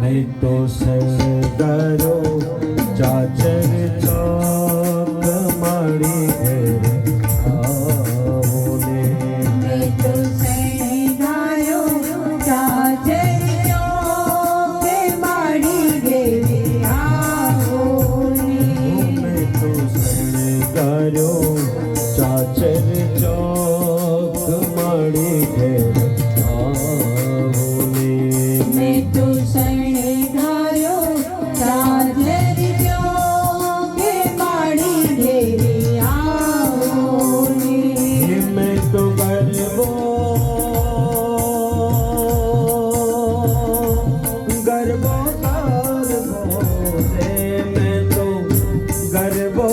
मैं तो सरदारो चाचर चौक माड़ी घेर आओने। मैं तो सरदारो चाचर चौक माड़ी घेर आओने। मैं तो सरदारो चाचर चौक माड़ी घेर आओने। मैं तो सरदारो चाचर चौक माड़ी घेर आओने। मैं तो गरबो गरबो गरबो रे। मैं तो गरबो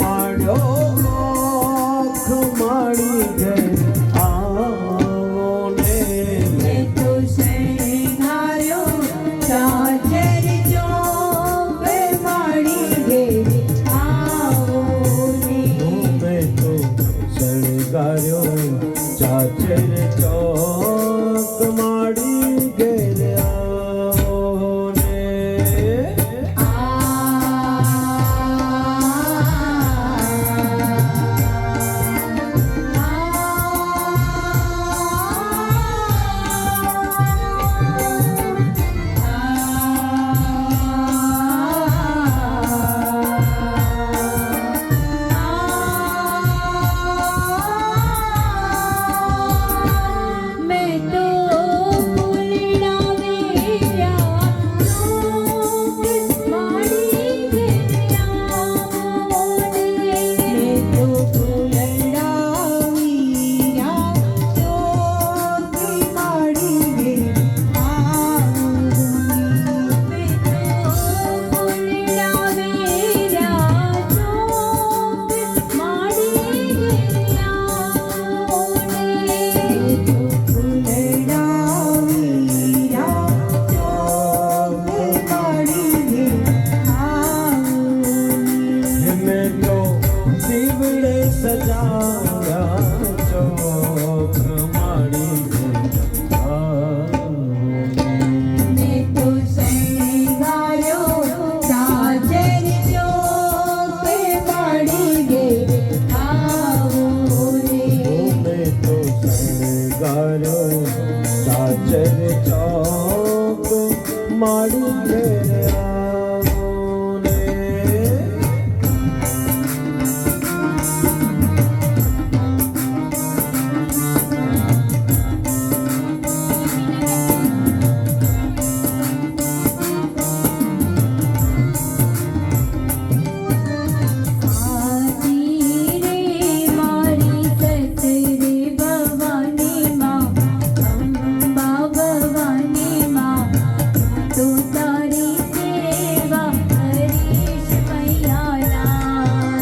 माड़ो आँख माड़ी घेर आओने। मैं तो सरदारो चाचर चौक माड़ी घेर आओने। मैं तो सरदारो चाचर चौक माड़ी घेर आओने। मैं तो फूलड़ा मेरा चौक माड़ी घेर आओने। मैं तो फूलड़ा मेरा चौक माड़ी घेर आओने। मैं तो फूलड़ा मेरा चौक माड़ी घेर आओने। फूलड़ा मेरा चौक माड़ी घेर आओने। मैं तो दिवड़े सजाया चौक माड़ी घेर आओने। मैं तो सरदारो चाचर चौक माड़ी घेर आओने। मैं तो सरदारो चाचर चौक माड़ी